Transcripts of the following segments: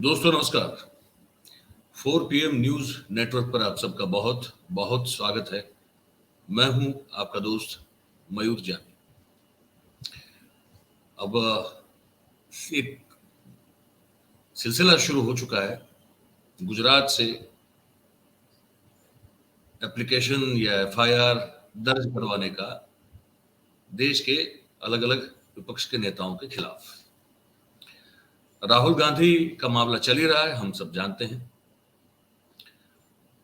दोस्तों नमस्कार। 4 PM news network पर आप सबका बहुत बहुत स्वागत है। मैं हूं आपका दोस्त मयूर जानी। अब एक सिलसिला शुरू हो चुका है गुजरात से एप्लीकेशन या FIR दर्ज करवाने का देश के अलग अलग विपक्ष के नेताओं के खिलाफ। राहुल गांधी का मामला चल ही रहा है, हम सब जानते हैं।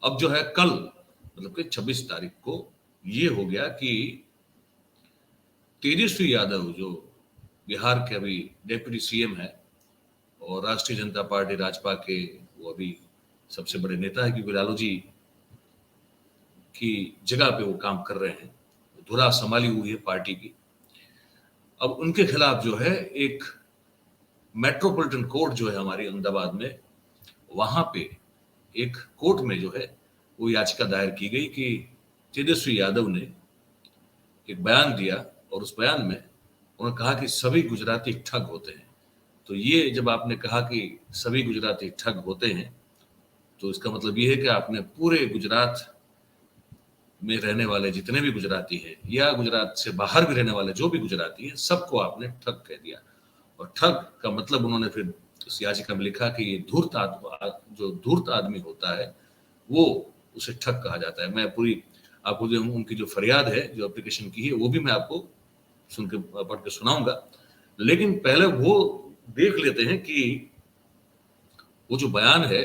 अब जो है कल मतलब कि 26 तारीख को ये हो गया कि तेजस्वी यादव जो बिहार के अभी डेप्यूटी CM है और राष्ट्रीय जनता पार्टी राजपा के वो अभी सबसे बड़े नेता है, क्योंकि लालू जी की जगह पे वो काम कर रहे हैं, धुरा संभाली हुई है पार्टी की। अब उनके खिलाफ जो है एक मेट्रोपॉलिटन कोर्ट जो है हमारी अहमदाबाद में, वहां पे एक कोर्ट में जो है वो याचिका दायर की गई कि तेजस्वी यादव ने एक बयान दिया और उस बयान में उन्होंने कहा कि सभी गुजराती ठग होते हैं। तो ये जब आपने कहा कि सभी गुजराती ठग होते हैं तो इसका मतलब ये है कि आपने पूरे गुजरात में रहने वाले जितने भी गुजराती हैं या गुजरात से बाहर भी रहने वाले जो भी गुजराती हैं सबको आपने ठग कह दिया। और ठग का मतलब उन्होंने फिर उस याचिका में लिखा कि ये जो धूर्त आदमी होता है वो उसे ठग कहा जाता है। मैं पूरी आपको जो उनकी जो फरियाद है जो एप्लीकेशन की है वो भी मैं आपको सुन के पढ़ के सुनाऊंगा, लेकिन पहले वो देख लेते हैं कि वो जो बयान है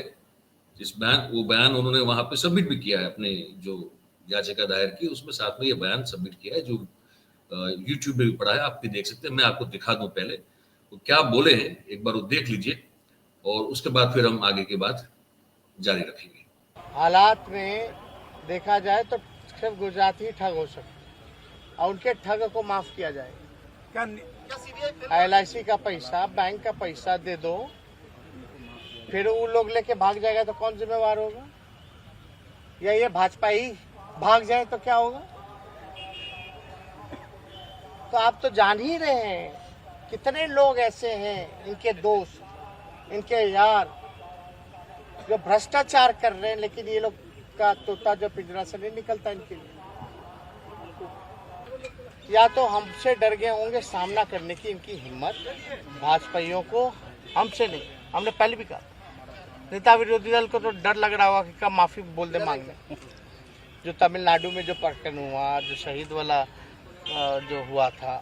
वो बयान उन्होंने वहां पे सबमिट भी किया है, अपने जो याचिका दायर की उसमें साथ में ये बयान सबमिट किया है जो यूट्यूब में भी पड़ा है, आप भी देख सकते हैं। मैं आपको दिखा दूं पहले वो क्या बोले हैं, एक बार वो देख लीजिए और उसके बाद फिर हम आगे की बात जारी रखेंगे। हालात में देखा जाए तो सिर्फ गुजराती ही ठग हो सकते और उनके ठग को माफ किया जाएगा। LIC का पैसा, बैंक का पैसा दे दो, फिर वो लोग लेके भाग जाएगा तो कौन जिम्मेवार होगा? या ये भाजपा ही भाग जाए तो क्या होगा? तो आप तो जान ही रहे हैं कितने लोग ऐसे हैं, इनके दोस्त, इनके यार, जो भ्रष्टाचार कर रहे हैं, लेकिन ये लोग का तोता जो पिंजरा से नहीं निकलता इनके लिए। या तो हमसे डर गए होंगे सामना करने की इनकी हिम्मत, भाजपाइयों को, हमसे नहीं। हमने पहले भी कहा नेता विरोधी दल को तो डर लग रहा होगा कि कब माफी बोल दे मांगने। जो तमिलनाडु में जो प्रकरण हुआ, जो शहीद वाला जो हुआ था,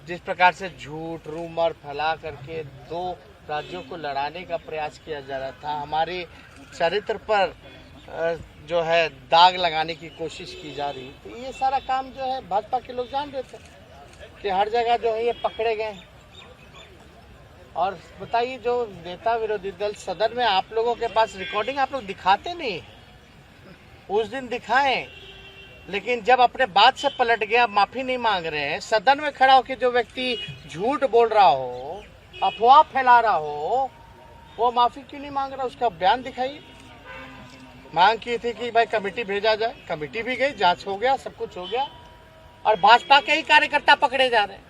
जिस प्रकार से झूठ रूमर फैला करके 2 राज्यों को लड़ाने का प्रयास किया जा रहा था, हमारे चरित्र पर जो है दाग लगाने की कोशिश की जा रही, तो ये सारा काम जो है भाजपा के लोग जान रहे थे कि हर जगह जो है ये पकड़े गए। और बताइए, जो नेता विरोधी दल सदन में, आप लोगों के पास रिकॉर्डिंग आप लोग दिखाते नहीं, उस दिन दिखाएं, लेकिन जब अपने बात से पलट गया, माफी नहीं मांग रहे हैं, सदन में खड़ा होकर जो व्यक्ति झूठ बोल रहा हो, अफवाह फैला रहा हो, वो माफी क्यों नहीं मांग रहा? उसका बयान दिखाइए। मांग की थी कि भाई कमेटी भेजा जाए, कमेटी भी गई, जांच हो गया, सब कुछ हो गया, और भाजपा के ही कार्यकर्ता पकड़े जा रहे हैं।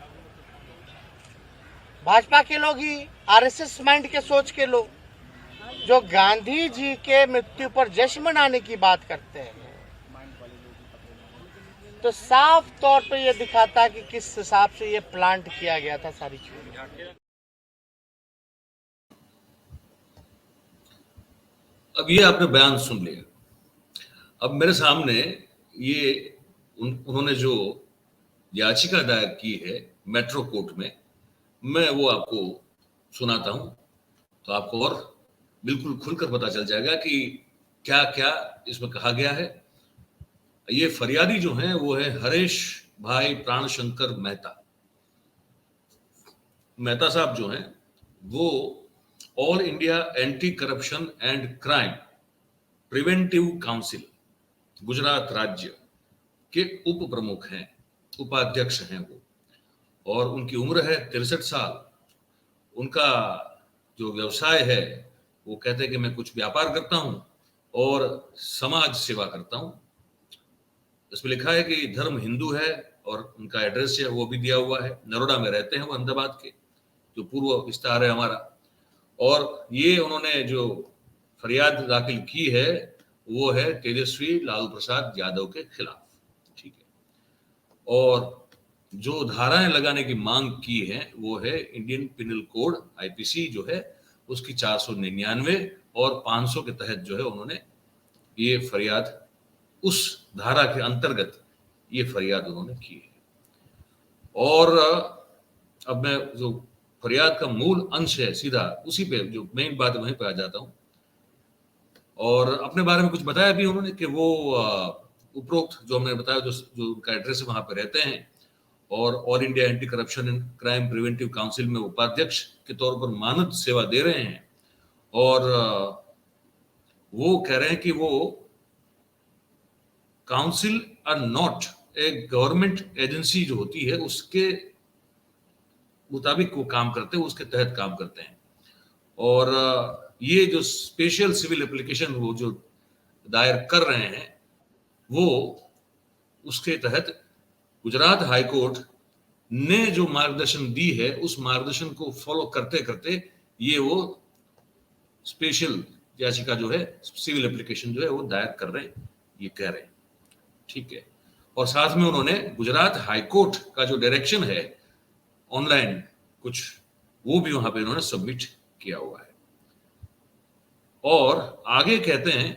भाजपा के लोग ही, RSS माइंड के सोच के लोग, जो गांधी जी के मृत्यु पर जश्न मनाने की बात करते हैं, तो साफ तौर पे ये दिखाता है कि किस हिसाब से ये प्लांट किया गया था सारी चीजें। अब ये आपने बयान सुन लिया। अब मेरे सामने ये उन्होंने जो याचिका दायर की है मेट्रो कोर्ट में, मैं वो आपको सुनाता हूं तो आपको और बिल्कुल खुलकर पता चल जाएगा कि क्या क्या इसमें कहा गया है। ये फरियादी जो है वो है हरेश भाई प्राणशंकर मेहता। मेहता साहब जो हैं वो all India anti corruption and crime preventive council Gujarat राज्य के उप प्रमुख हैं, उपाध्यक्ष हैं वो, और उनकी उम्र है 63 साल। उनका जो व्यवसाय है वो कहते हैं कि मैं कुछ व्यापार करता हूं और समाज सेवा करता हूं। इसमें लिखा है कि धर्म हिंदू है और उनका एड्रेस है वो भी दिया हुआ है। नरोडा में रहते हैं वो, अहमदाबाद के, जो पूर्व विस्तार है हमारा। और ये उन्होंने जो फरियाद दाखिल की है वो है तेजस्वी लालू प्रसाद यादव के खिलाफ, ठीक है। और जो धाराएं लगाने की मांग की है वो है इंडियन पिनल कोड आईपीसी जो है उसकी 499 और 500 के तहत जो है उन्होंने ये फरियाद, उस धारा के अंतर्गत ये फरियाद उन्होंने की है। और अब मैं जो फरियाद का मूल अंश है सीधा उसी पे, जो मेन बात है वहीं पे आ जाता हूं। और अपने बारे में कुछ बताया भी उन्होंने कि वो उपरोक्त जो हमने बताया जो उनका एड्रेस है वहां पे रहते हैं और all India anti corruption and crime preventive council में उपाध्यक्ष के तौर पर मानद सेवा दे रहे हैं। और वो कह रहे हैं कि वो काउंसिल आर नॉट एक गवर्नमेंट एजेंसी जो होती है उसके मुताबिक वो काम करते हैं, उसके तहत काम करते हैं। और ये जो स्पेशल सिविल एप्लीकेशन वो जो दायर कर रहे हैं वो उसके तहत गुजरात हाई कोर्ट ने जो मार्गदर्शन दी है उस मार्गदर्शन को फॉलो करते करते ये वो स्पेशल याचिका जो है, सिविल एप्लीकेशन जो है वो दायर कर रहे हैं, ये कह रहे हैं, ठीक है। और साथ में उन्होंने गुजरात हाई कोर्ट का जो डायरेक्शन है ऑनलाइन कुछ, वो भी वहां पे उन्होंने सबमिट किया हुआ है। और आगे कहते हैं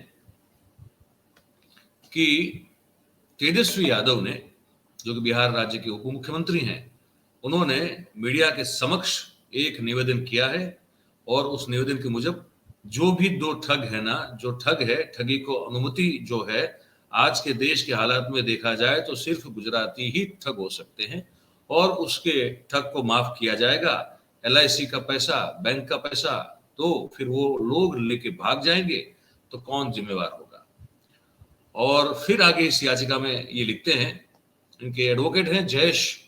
कि तेजस्वी यादव ने, जो कि बिहार राज्य के उप मुख्यमंत्री हैं, उन्होंने मीडिया के समक्ष एक निवेदन किया है और उस निवेदन के मुजब जो भी दो ठग है ना, जो ठग है, ठगी को अनुमति जो है आज के देश के हालात में देखा जाए तो सिर्फ गुजराती ही ठग हो सकते हैं और उसके ठग को माफ किया जाएगा। LIC का पैसा, बैंक का पैसा तो फिर वो लोग लेके भाग जाएंगे तो कौन जिम्मेवार होगा। और फिर आगे इस याचिका में ये लिखते हैं, इनके एडवोकेट हैं जयेश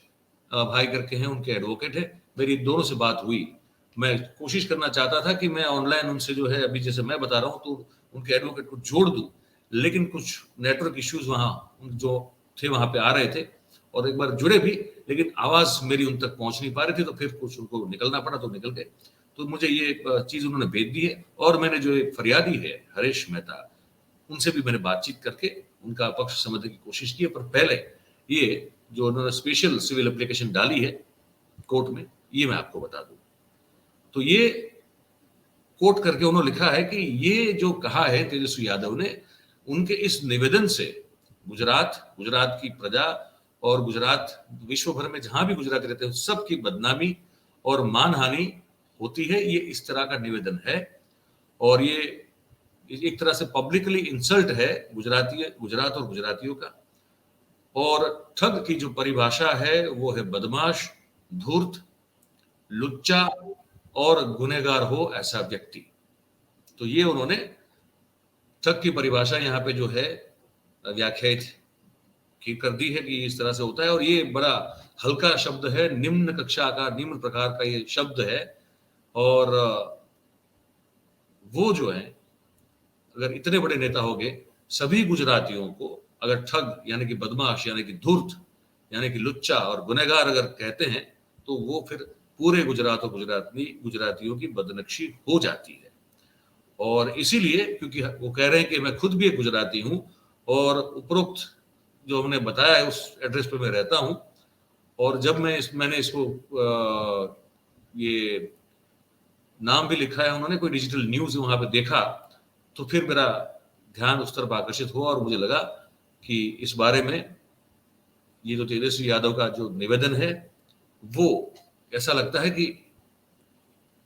भाई करके हैं, उनके एडवोकेट है, मेरी दोनों से बात हुई। मैं कोशिश करना चाहता था कि मैं ऑनलाइन उनसे जो है अभी जैसे मैं बता रहा हूँ तो उनके एडवोकेट को जोड़ दूं, लेकिन कुछ नेटवर्क इश्यूज वहां जो थे वहां पे आ रहे थे और एक बार जुड़े भी, लेकिन आवाज मेरी उन तक पहुंच नहीं पा रही थी तो फिर कुछ उनको निकलना पड़ा तो निकल गए। तो मुझे ये चीज उन्होंने भेज दी है और मैंने जो एक फरियादी है हरीश मेहता, उनसे भी मैंने बातचीत करके उनका पक्ष समझने की कोशिश की है। पर पहले ये जो उन्होंने स्पेशल सिविल एप्लीकेशन डाली है कोर्ट में, ये मैं आपको बता दूं। तो ये कोट करके उन्होंने लिखा है कि ये जो कहा है तेजस्वी यादव ने, उनके इस निवेदन से गुजरात की प्रजा और गुजरात विश्व भर में जहां भी गुजराती रहते हैं सबकी बदनामी और मानहानि होती है। ये इस तरह का निवेदन है और ये एक तरह से पब्लिकली इंसल्ट है गुजरात और गुजरातियों का। और ठग की जो परिभाषा है वो है बदमाश, धूर्त, लुच्चा और गुनहगार हो ऐसा व्यक्ति। तो ये उन्होंने ठग की परिभाषा यहाँ पे जो है व्याख्यायित की कर दी है कि इस तरह से होता है। और ये बड़ा हल्का शब्द है, निम्न कक्षा का, निम्न प्रकार का ये शब्द है। और वो जो है अगर इतने बड़े नेता हो गए, सभी गुजरातियों को अगर ठग यानी कि बदमाश यानी कि धूर्त यानी कि लुच्चा और गुनहगार अगर कहते हैं तो वो फिर पूरे गुजरात और गुजरातियों की बदनक्षी हो जाती है। और इसीलिए क्योंकि वो कह रहे हैं कि मैं खुद भी एक गुजराती हूं और उपरोक्त जो हमने बताया है उस एड्रेस पे मैं रहता हूं, और जब मैंने इसको ये नाम भी लिखा है उन्होंने, कोई डिजिटल न्यूज वहां पे देखा तो फिर मेरा ध्यान उस तरफ आकर्षित हुआ और मुझे लगा कि इस बारे में ये जो तेजस्वी यादव का जो निवेदन है वो ऐसा लगता है कि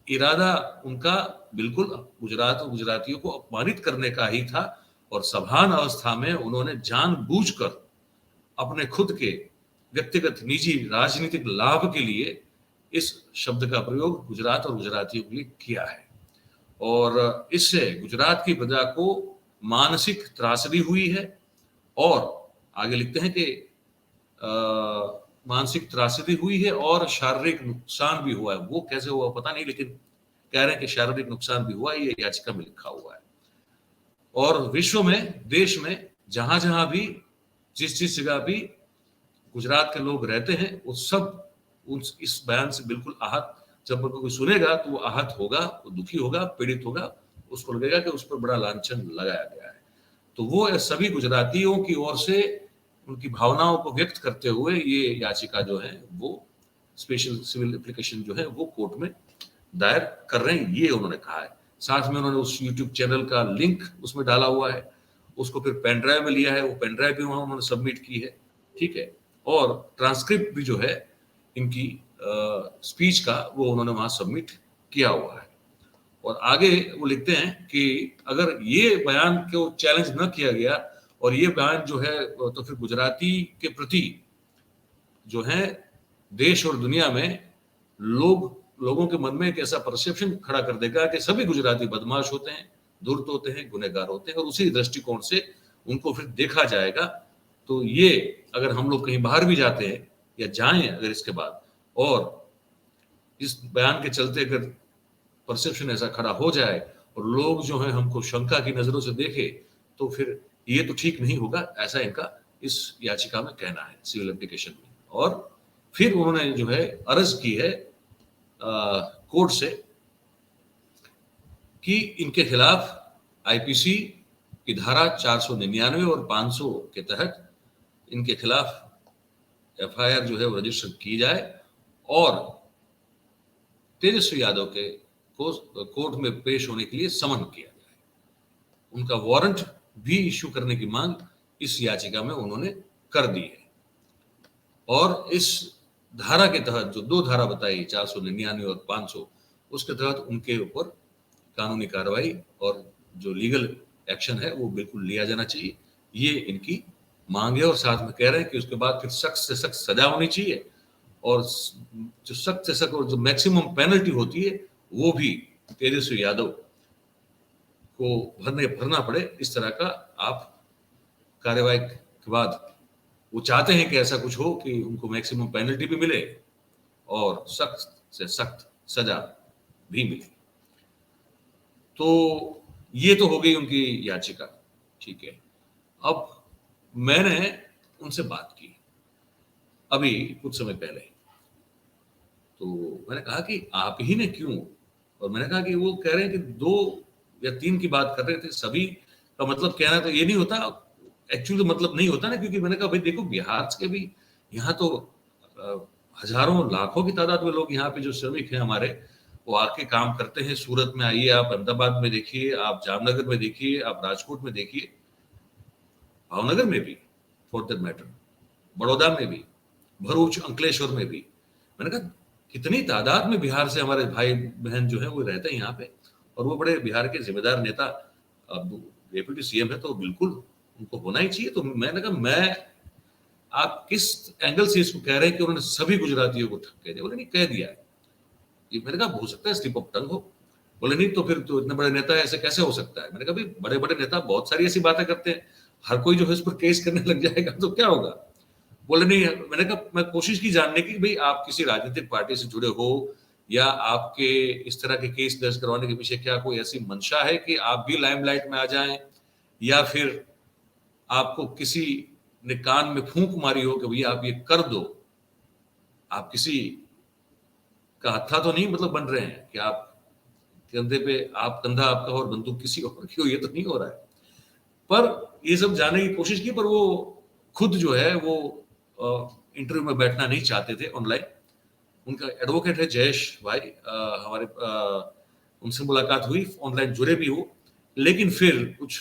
इरादा उनका बिल्कुल गुजरात और गुजरातियों को अपमानित करने का ही था और सभान अवस्था में उन्होंने जानबूझकर अपने खुद के व्यक्तिगत निजी राजनीतिक लाभ के लिए इस शब्द का प्रयोग गुजरात और गुजरातियों के लिए किया है। और इससे गुजरात की प्रजा को मानसिक त्रासदी हुई है। और आगे लिखते हैं कि मानसिक त्रासदी हुई है और शारीरिक नुकसान भी हुआ है। वो कैसे हुआ पता नहीं, लेकिन कह रहे हैं कि शारीरिक नुकसान भी हुआ, ये याचिका में लिखा हुआ है। और विश्व में, देश में जहां भी जिस जगह भी गुजरात के लोग रहते हैं वो सब इस बयान से बिल्कुल आहत जब कोई सुनेगा तो वो आहत होगा, वो दुखी होगा, पीड़ित होगा, उसको लगेगा कि उस पर बड़ा लांछन लगाया गया है। तो वो सभी गुजरातियों की ओर से उनकी भावनाओं को व्यक्त करते हुए ये याचिका जो है वो स्पेशल सिविल एप्लीकेशन जो है वो कोर्ट में दायर कर रहे हैं, ये उन्होंने कहा है। साथ में उन्होंने उस यूट्यूब चैनल का लिंक उसमें डाला हुआ है, उसको फिर पेन ड्राइव में लिया है, वो पेन ड्राइव भी वहां उन्होंने सबमिट की है, ठीक है। और ट्रांसक्रिप्ट भी जो है इनकी स्पीच का वो उन्होंने वहां सबमिट किया हुआ है। और आगे वो लिखते हैं कि अगर ये बयान को चैलेंज न किया गया और ये बयान जो है तो फिर गुजराती के प्रति जो है देश और दुनिया में लोगों के मन में एक ऐसा परसेप्शन खड़ा कर देगा कि सभी गुजराती बदमाश होते हैं, धूर्त होते हैं, गुनहगार होते हैं, और उसी दृष्टिकोण से उनको फिर देखा जाएगा। तो ये अगर हम लोग कहीं बाहर भी जाते हैं या जाएं अगर इसके बाद, और इस बयान के चलते अगर परसेप्शन ऐसा खड़ा हो जाए और लोग जो है हमको शंका की नजरों से देखे, तो फिर ये तो ठीक नहीं होगा, ऐसा इनका इस याचिका में कहना है सिविल एप्लीकेशन में। और फिर उन्होंने जो है अर्ज की है कोर्ट से कि इनके खिलाफ आईपीसी की धारा 499 और 500 के तहत इनके खिलाफ एफआईआर जो है वो रजिस्टर की जाए और तेजस्वी यादव के को कोर्ट में पेश होने के लिए समन किया जाए। उनका वारंट भी इश्यू करने की मांग इस याचिका में उन्होंने कर दी है। और इस धारा के तहत जो दो धारा बताई 499 और 500, उसके तहत उनके ऊपर कानूनी कार्रवाई और जो लीगल एक्शन है वो बिल्कुल लिया जाना चाहिए, ये इनकी मांग है। और साथ में कह रहे हैं कि उसके बाद फिर सख्त से सख्त सजा होनी चाहिए, और जो सख्त से सख्त और जो मैक्सिमम पेनल्टी होती है वो भी तेजस्वी यादव को भरना पड़े। इस तरह का आप कार्यवाही के बाद वो चाहते हैं कि ऐसा कुछ हो कि उनको मैक्सिमम पेनल्टी भी मिले और सख्त से सख्त सजा भी मिले। तो ये तो हो गई उनकी याचिका, ठीक है। अब मैंने उनसे बात की अभी कुछ समय पहले, तो मैंने कहा कि आप ही ने क्यों, और मैंने कहा कि वो कह रहे हैं कि 2 या 3 की बात कर रहे थे, सभी का मतलब कहना तो ये नहीं होता, एक्चुअली मतलब नहीं होता ना, क्योंकि मैंने कहा भाई देखो बिहार के भी यहाँ तो हजारों लाखों की तादाद में लोग यहाँ पे जो श्रमिक हैं हमारे, वो आके काम करते हैं। सूरत में आइए, आप अहमदाबाद में देखिए, आप जामनगर में देखिए, आप राजकोट में देखिए, भावनगर में भी फॉर दैट मैटर, बड़ौदा में भी, भरूच अंकलेश्वर में भी। मैंने कहा कितनी तादाद में बिहार से हमारे भाई बहन जो है वो रहते हैं यहाँ पे, और वो बड़े बिहार के जिम्मेदार नेता, अब डेप्यूटी सीएम है तो बिल्कुल उनको होना ही चाहिए। तो मैंने कहा मैं आप किस एंगल से इसको कह रहे हैं कि उन्होंने सभी गुजरातियों को ठग कह दिया? बोले नहीं, कह दिया है। ये मैंने कहा हो सकता है स्लिप ऑफ टंग हो। बोले नहीं तो फिर तो इतने बड़े नेता ऐसे कैसे हो सकता है? मैंने कहा भाई बड़े बड़े नेता बहुत सारी ऐसी बातें करते हैं, हर कोई जो है इस पर केस करने लग जाएगा तो क्या होगा? बोले नहीं। मैंने कहा मैं कोशिश की जानने की भाई आप किसी राजनीतिक पार्टी से जुड़े हो या आपके इस तरह के केस दर्ज करवाने के पीछे क्या कोई ऐसी मंशा है कि आप भी लाइमलाइट में आ जाएं, या फिर आपको किसी ने कान में फूंक मारी हो कि भैया आप ये कर दो। आप किसी का हत्था तो नहीं मतलब बन रहे हैं कि आप कंधे पे आप कंधा आपका और बंदूक किसी और की हो, ये तो नहीं हो रहा है। पर ये सब जानने की कोशिश की, पर वो खुद जो है वो इंटरव्यू में बैठना नहीं चाहते थे ऑनलाइन। उनका एडवोकेट है जयेश भाई, हमारे उनसे मुलाकात हुई, ऑनलाइन जुड़े भी हो, लेकिन फिर कुछ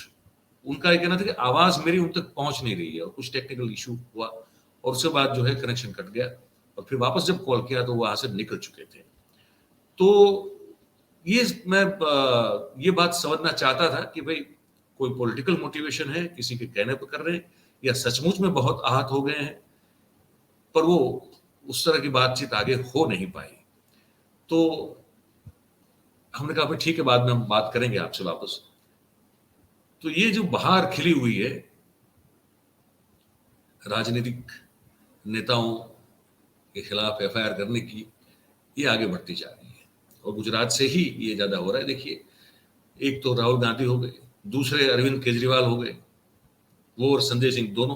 उनका कहना था कि आवाज मेरी उन तक पहुंच नहीं रही है, और कुछ टेक्निकल इशू हुआ और उसके बाद जो है कनेक्शन कट गया, और फिर वापस जब कॉल किया तो वहां से निकल चुके थे। तो ये मैं ये बात समझना चाहता था कि भाई कोई पॉलिटिकल मोटिवेशन है, किसी के कहने पर कर रहे हैं, या सचमुच में बहुत आहत हो गए हैं। पर वो उस तरह की बातचीत आगे हो नहीं पाई। तो हमने कहा भाई ठीक है, बाद में हम बात करेंगे आपसे वापस। तो ये जो बहार खिली हुई है राजनीतिक नेताओं के खिलाफ एफआईआर करने की, ये आगे बढ़ती जा रही है, और गुजरात से ही ये ज्यादा हो रहा है। देखिए, एक तो राहुल गांधी हो गए, दूसरे अरविंद केजरीवाल हो गए, वो और संजय सिंह दोनों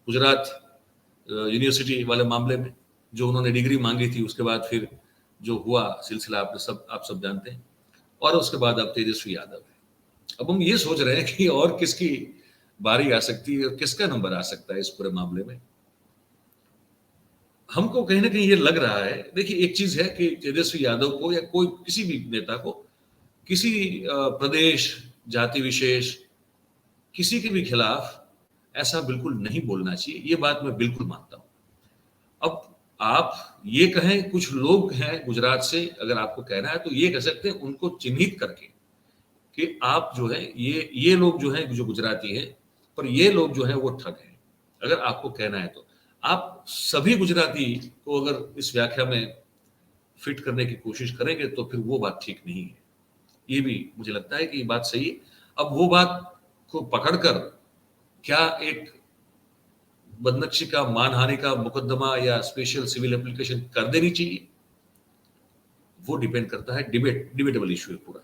गुजरात यूनिवर्सिटी वाले मामले में जो उन्होंने डिग्री मांगी थी, उसके बाद फिर जो हुआ सिलसिला आप सब जानते हैं, और उसके बाद अब तेजस्वी यादव है। अब हम ये सोच रहे हैं कि और किसकी बारी आ सकती है और किसका नंबर आ सकता है इस पूरे मामले में। हमको कहीं ना कहीं ये लग रहा है, देखिए एक चीज है कि तेजस्वी यादव को या कोई किसी भी नेता को किसी प्रदेश, जाति विशेष, किसी के भी खिलाफ ऐसा बिल्कुल नहीं बोलना चाहिए, ये बात मैं बिल्कुल मानता हूं। अब आप ये कहें, कुछ लोग हैं गुजरात से, अगर आपको कहना है तो ये कह सकते हैं उनको चिन्हित करके कि आप जो है ये लोग जो हैं जो गुजराती हैं, पर ये लोग जो हैं वो ठग हैं, अगर आपको कहना है तो। आप सभी गुजराती को अगर इस व्याख्या में फिट करने की कोशिश करेंगे तो फिर वो बात ठीक नहीं है। ये भी मुझे लगता है कि ये बात सही है। अब वो बात को पकड़कर क्या एक बदनक्षी का, मानहानि का मुकदमा या स्पेशल सिविल एप्लीकेशन कर देनी चाहिए, वो डिपेंड करता है, डिबेटेबल इशू है पूरा,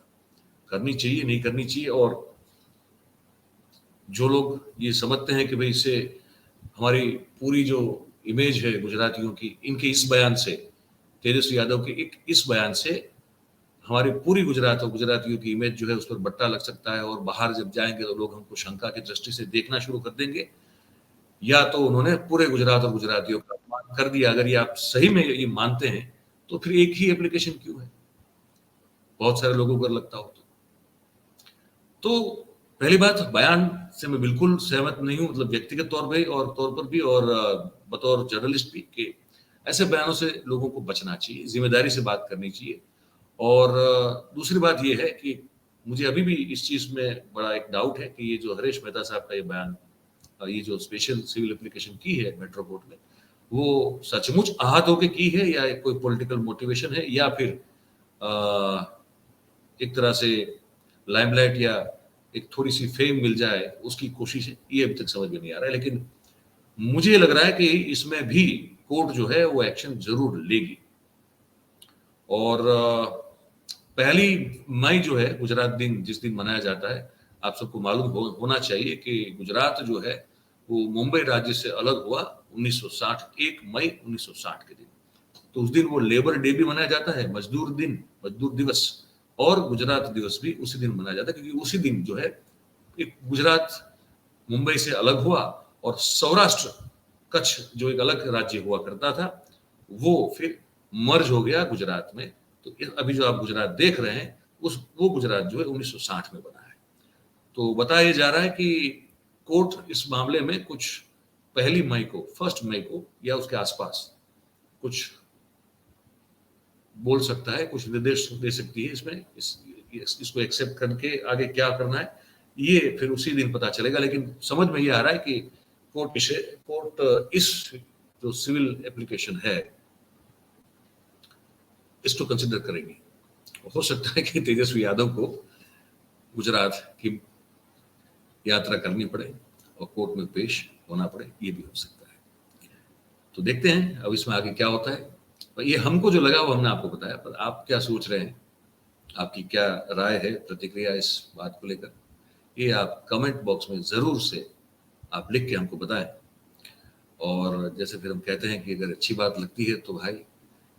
करनी चाहिए नहीं करनी चाहिए। और जो लोग ये समझते हैं कि भाई इससे हमारी पूरी जो इमेज है गुजरातियों की, इनके इस बयान से, तेजस्वी यादव के एक इस बयान से हमारी पूरी गुजरात और गुजरातियों की इमेज जो है उस पर बट्टा लग सकता है, और बाहर जब जाएंगे तो लोग हमको शंका की दृष्टि से देखना शुरू कर देंगे, या तो उन्होंने पूरे गुजरात और गुजरातियों का अपमान कर दिया। अगर ये आप सही में ये मानते हैं तो फिर एक ही एप्लीकेशन क्यों है, बहुत सारे लोगों को लगता हो तो पहली बात, बयान से मैं बिल्कुल सहमत नहीं हूं, मतलब व्यक्तिगत तौर पर भी और बतौर जर्नलिस्ट भी, कि ऐसे बयानों से लोगों को बचना चाहिए, जिम्मेदारी से बात करनी चाहिए। और दूसरी बात यह है कि मुझे अभी भी इस चीज में बड़ा एक डाउट है कि ये जो हरीश मेहता साहब का ये बयान, ये जो स्पेशल सिविल एप्लीकेशन की है मेट्रो कोर्ट में, वो सचमुच आहत होकर की है या कोई पॉलिटिकल मोटिवेशन है, या फिर एक तरह से लाइमलाइट या एक थोड़ी सी फेम मिल जाए उसकी कोशिश है, ये अभी तक समझ में नहीं आ रहा है। लेकिन मुझे लग रहा है कि इसमें भी कोर्ट जो है वो एक्शन जरूर लेगी। और 1 मई जो है गुजरात दिन, जिस दिन मनाया जाता है, आप सबको मालूम होना चाहिए कि गुजरात जो है वो मुंबई राज्य से अलग हुआ 1960, 1 मई 1960 के दिन। तो उस दिन वो लेबर डे भी मनाया जाता है, मजदूर दिवस, और गुजरात दिवस भी उसी दिन मनाया जाता है, क्योंकि उसी दिन जो है एक गुजरात मुंबई से अलग हुआ और सौराष्ट्र, कच्छ जो एक अलग राज्य हुआ करता था, वो फिर मर्ज हो गया गुजरात में। तो अभी जो आप गुजरात देख रहे हैं वो गुजरात जो है 1960 में बना है। तो बताया जा रहा है कि कोर्ट इस मामले में कुछ 1 मई को या उसके आसपास कुछ बोल सकता है, कुछ निर्देश दे सकती है इसमें, इसको एक्सेप्ट करके आगे क्या करना है ये फिर उसी दिन पता चलेगा। लेकिन समझ में ये आ रहा है कि कोर्ट इस जो सिविल एप्लीकेशन है इसको कंसिडर करेंगे। हो सकता है कि तेजस्वी यादव को गुजरात की यात्रा करनी पड़े और कोर्ट में पेश होना पड़े, ये भी हो सकता है। तो देखते हैं अब इसमें आगे क्या होता है। ये हमको जो लगा वो हमने आपको बताया, पर आप क्या सोच रहे हैं, आपकी क्या राय है, प्रतिक्रिया इस बात को लेकर, ये आप कमेंट बॉक्स में जरूर से आप लिख के हमको बताएं। और जैसे फिर हम कहते हैं कि अगर अच्छी बात लगती है तो भाई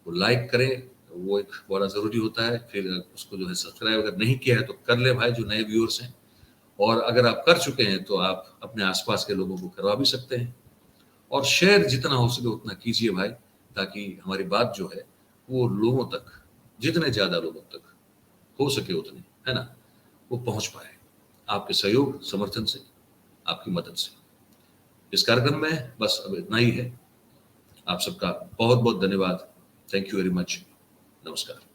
वो लाइक करें, वो एक बड़ा जरूरी होता है। फिर उसको जो है सब्सक्राइब अगर नहीं किया है तो कर ले भाई, जो नए व्यूअर्स हैं। और अगर आप कर चुके हैं तो आप अपने आसपास के लोगों को करवा भी सकते हैं। और शेयर जितना हो सके उतना कीजिए भाई, ताकि हमारी बात जो है वो लोगों तक, जितने ज्यादा लोगों तक हो सके उतने, है ना, वो पहुंच पाए आपके सहयोग समर्थन से, आपकी मदद से। इस कार्यक्रम में बस अब इतना ही है। आप सबका बहुत बहुत धन्यवाद। Thank you very much. नमस्कार।